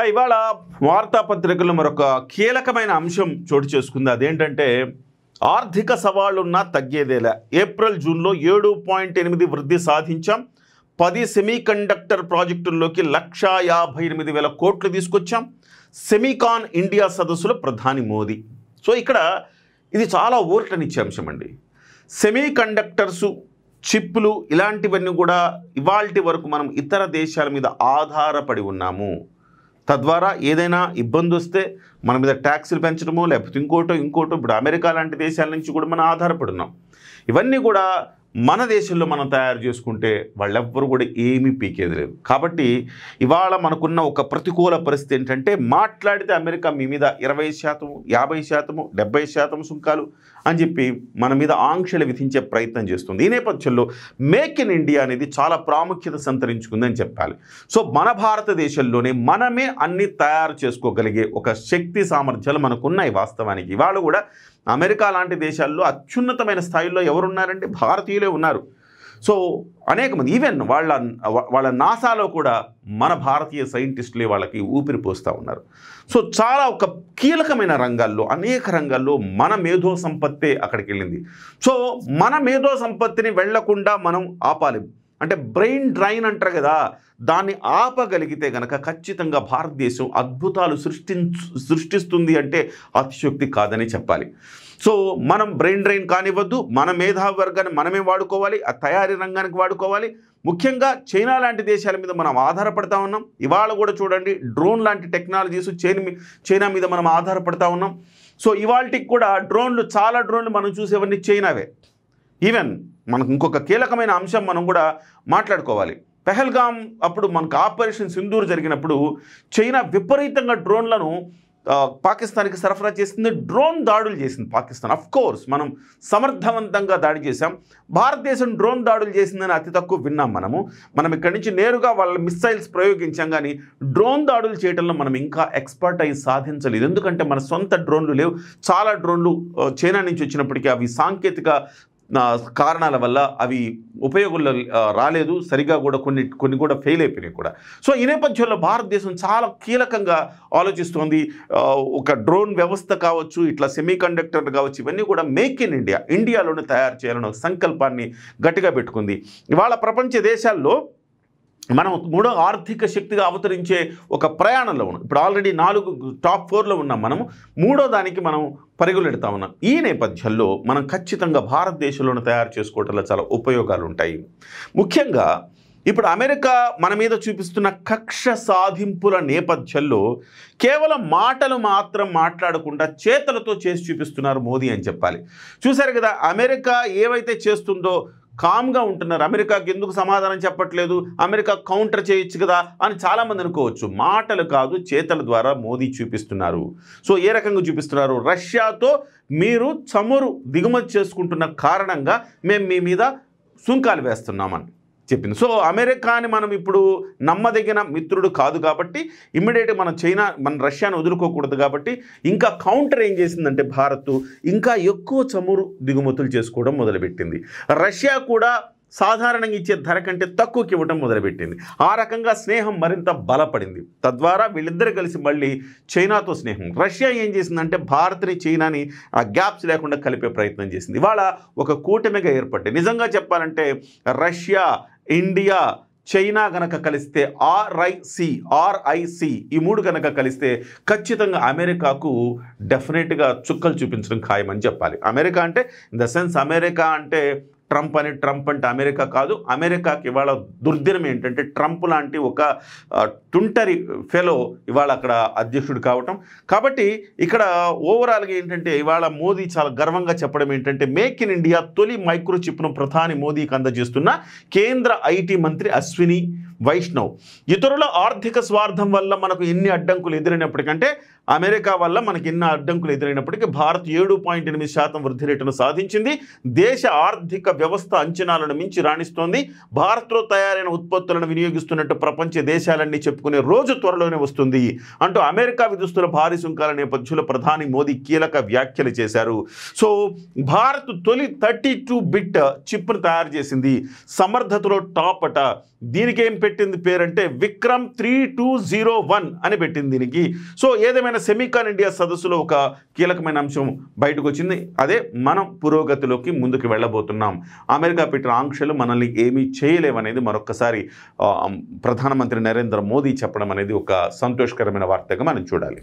ఇవాళ వార్తాపత్రికల్లో మరొక కీలకమైన అంశం చోటు చేసుకుంది. అదేంటంటే ఆర్థిక సవాళ్ళున్నా తగ్గేదేలా. ఏప్రిల్ జూన్లో 7.8 వృద్ధి సాధించాం. 10 సెమీకండక్టర్ ప్రాజెక్టుల్లోకి 1,58,000 కోట్లు తీసుకొచ్చాం. సెమీకాన్ ఇండియా సదస్సులో ప్రధాని మోదీ. సో ఇక్కడ ఇది చాలా ఊరటనిచ్చే అంశం అండి. సెమీకండక్టర్సు, చిప్లు ఇలాంటివన్నీ కూడా ఇవాల్టి వరకు మనం ఇతర దేశాల మీద ఆధారపడి ఉన్నాము. తద్వారా ఏదైనా ఇబ్బంది వస్తే మన మీద ట్యాక్సులు పెంచడమో లేకపోతే ఇంకోటో ఇప్పుడు అమెరికా లాంటి దేశాల నుంచి కూడా మనం ఆధారపడి ఉన్నాం. ఇవన్నీ కూడా మన దేశంలో మనం తయారు చేసుకుంటే వాళ్ళెవ్వరూ కూడా ఏమీ పీకేది లేదు. కాబట్టి ఇవాళ మనకున్న ఒక ప్రతికూల పరిస్థితి ఏంటంటే మాట్లాడితే అమెరికా మీ మీద 20%, 50%, 70% సుంకాలు అని చెప్పి మన మీద ఆంక్షలు విధించే ప్రయత్నం చేస్తుంది. ఈ నేపథ్యంలో మేక్ ఇన్ ఇండియా అనేది చాలా ప్రాముఖ్యత సంతరించుకుందని చెప్పాలి. సో మన భారతదేశంలోనే మనమే అన్ని తయారు చేసుకోగలిగే ఒక శక్తి సామర్థ్యాలు మనకున్నాయి. వాస్తవానికి ఇవాళ కూడా అమెరికా లాంటి దేశాల్లో అత్యున్నతమైన స్థాయిలో ఎవరున్నారంటే భారతీయులే ఉన్నారు. సో అనేక మంది ఈవెన్ వాళ్ళ నాసాలో కూడా మన భారతీయ సైంటిస్టులే వాళ్ళకి ఊపిరి పోస్తూ ఉన్నారు. సో చాలా ఒక కీలకమైన రంగాల్లో అనేక రంగాల్లో మన మేధో సంపత్తే అక్కడికి వెళ్ళింది. సో మన మేధో సంపత్తిని వెళ్లకుండా మనం ఆపాలి. అంటే బ్రెయిన్ డ్రైన్ అంటారు కదా, దాన్ని ఆపగలిగితే కనుక ఖచ్చితంగా భారతదేశం అద్భుతాలు సృష్టిస్తుంది అంటే అతిశయోక్తి కాదని చెప్పాలి. సో మనం బ్రెయిన్ డ్రైన్ కానివ్వద్దు, మన మేధావి వర్గాన్ని మనమే వాడుకోవాలి, ఆ తయారీ రంగానికి వాడుకోవాలి. ముఖ్యంగా చైనా లాంటి దేశాల మీద మనం ఆధారపడతా ఉన్నాం. ఇవాళ కూడా చూడండి డ్రోన్ లాంటి టెక్నాలజీస్ చైనా మీద మనం ఆధారపడతా ఉన్నాం. సో ఇవాళకి కూడా చాలా డ్రోన్లు మనం చూసేవన్నీ చైనావే. ఈవెన్ మనకు ఇంకొక కీలకమైన అంశం మనం కూడా మాట్లాడుకోవాలి. పెహల్గామ్ అప్పుడు మనకు ఆపరేషన్ సింధూర్ జరిగినప్పుడు చైనా విపరీతంగా డ్రోన్లను పాకిస్తాన్కి సరఫరా చేసింది. డ్రోన్ దాడులు చేసింది పాకిస్తాన్. కోర్స్ మనం సమర్థవంతంగా దాడి చేశాం. భారతదేశం డ్రోన్ దాడులు చేసిందని అతి తక్కువ విన్నాం. మనం ఇక్కడి నుంచి నేరుగా వాళ్ళ మిస్సైల్స్ ప్రయోగించాం, కానీ డ్రోన్ దాడులు చేయడంలో మనం ఇంకా ఎక్స్పర్టైజ్ సాధించలేదు. ఎందుకంటే మన సొంత డ్రోన్లు లేవు. చాలా డ్రోన్లు చైనా నుంచి వచ్చినప్పటికీ అవి సాంకేతిక కారణాల వల్ల అవి ఉపయోగంలో రాలేదు. సరిగా కూడా కొన్ని కూడా ఫెయిల్ అయిపోయినాయి కూడా. సో ఈ నేపథ్యంలో భారతదేశం చాలా కీలకంగా ఆలోచిస్తోంది. ఒక డ్రోన్ వ్యవస్థ కావచ్చు, ఇట్లా సెమీకండక్టర్ కావచ్చు, ఇవన్నీ కూడా మేక్ ఇన్ ఇండియాలోనే తయారు చేయాలని ఒక సంకల్పాన్ని గట్టిగా పెట్టుకుంది. ఇవాళ ప్రపంచ దేశాల్లో మనం 3వ ఆర్థిక శక్తిగా అవతరించే ఒక ప్రయాణంలో ఉన్నాం. ఇప్పుడు ఆల్రెడీ 4 టాప్ 4లో ఉన్నాం. మనము 3వ దానికి మనం పరుగులు పెడతా ఉన్నాం. ఈ నేపథ్యంలో మనం ఖచ్చితంగా భారతదేశంలోనే తయారు చేసుకోవడంలో చాలా ఉపయోగాలు ఉంటాయి. ముఖ్యంగా ఇప్పుడు అమెరికా మన మీద చూపిస్తున్న కక్ష సాధింపుల నేపథ్యంలో కేవలం మాటలు మాత్రం మాట్లాడకుండా చేతలతో చేసి చూపిస్తున్నారు మోదీ అని చెప్పాలి. చూశారు కదా, అమెరికా ఏవైతే చేస్తుందో కామ్గా ఉంటున్నారు. అమెరికాకి ఎందుకు సమాధానం చెప్పట్లేదు, అమెరికా కౌంటర్ చేయొచ్చు కదా అని చాలామంది అనుకోవచ్చు. మాటలు కాదు, చేతల ద్వారా మోదీ చూపిస్తున్నారు. సో ఏ రకంగా చూపిస్తున్నారు? రష్యాతో మీరు చమురు దిగుమతి చేసుకుంటున్న కారణంగా మేము మీ మీద సుంకాలు వేస్తున్నామని చెప్పింది. సో అమెరికాని మనం ఇప్పుడు నమ్మదగిన మిత్రుడు కాదు కాబట్టి ఇమ్మీడియట్గా మన రష్యాను వదులుకోకూడదు కాబట్టి ఇంకా కౌంటర్ ఏం చేసిందంటే భారత్ ఇంకా ఎక్కువ చమురు దిగుమతులు చేసుకోవడం మొదలుపెట్టింది. రష్యా కూడా సాధారణంగా ఇచ్చే ధర కంటే తక్కువకి ఇవ్వడం మొదలుపెట్టింది. ఆ రకంగా స్నేహం మరింత బలపడింది. తద్వారా వీళ్ళిద్దరు కలిసి మళ్ళీ చైనాతో స్నేహం. రష్యా ఏం చేసిందంటే భారత్ని చైనాని ఆ గ్యాప్స్ లేకుండా కలిపే ప్రయత్నం చేసింది. ఇవాళ ఒక కూటమిగా ఏర్పడ్డాయి. నిజంగా చెప్పాలంటే రష్యా, ఇండియా, చైనా గనక కలిస్తే RIC ఈ 3 గనక కలిస్తే ఖచ్చితంగా అమెరికాకు డెఫినెట్గా చుక్కలు చూపించడం ఖాయమని చెప్పాలి. అమెరికా అంటే ఇన్ ద సెన్స్ అమెరికా అంటే ట్రంప్ అంటే అమెరికా కాదు. అమెరికాకి ఇవాళ దుర్దినం ఏంటంటే ట్రంప్ లాంటి ఒక టుంటరి ఫెలో ఇవాళ అక్కడ అధ్యక్షుడు కావటం. కాబట్టి ఇక్కడ ఓవరాల్గా ఏంటంటే ఇవాళ మోదీ చాలా గర్వంగా చెప్పడం ఏంటంటే మేక్ ఇన్ ఇండియా తొలి మైక్రోచిప్ను ప్రధాని మోదీకి అందజేస్తున్న కేంద్ర IT మంత్రి అశ్విని వైష్ణవ్. ఇతరుల ఆర్థిక స్వార్థం వల్ల మనకు ఎన్ని అడ్డంకులు ఎదురైనప్పటికంటే అమెరికా వల్ల మనకి ఎన్ని అడ్డంకులు ఎదురైనప్పటికీ భారత్ 7.8% వృద్ధి రేటును సాధించింది. దేశ ఆర్థిక వ్యవస్థ అంచనాలను మించి రాణిస్తోంది. భారత్లో తయారైన ఉత్పత్తులను వినియోగిస్తున్నట్టు ప్రపంచ దేశాలన్నీ చెప్పుకునే రోజు త్వరలోనే వస్తుంది అంటూ అమెరికా విధిస్తున్న భారీ సుంకాల నేపథ్యంలో ప్రధాని మోదీ కీలక వ్యాఖ్యలు చేశారు. సో భారత్ తొలి 32 బిట్ చిప్ను తయారు చేసింది. సమర్థతలో టాప్ అట. దీనికి ఏం పెట్టింది పేరంటే విక్రమ్ 3201 అని పెట్టింది దీనికి. సో ఏదేమైనా సెమీకాన్ ఇండియా సదస్సులో ఒక కీలకమైన అంశం బయటకు వచ్చింది. అదే మనం పురోగతిలోకి ముందుకు వెళ్ళబోతున్నాం. అమెరికా పెట్టిన ఆంక్షలు మనల్ని ఏమీ చేయలేవనేది మరొకసారి ప్రధానమంత్రి నరేంద్ర మోదీ చెప్పడం అనేది ఒక సంతోషకరమైన వార్తగా మనం చూడాలి.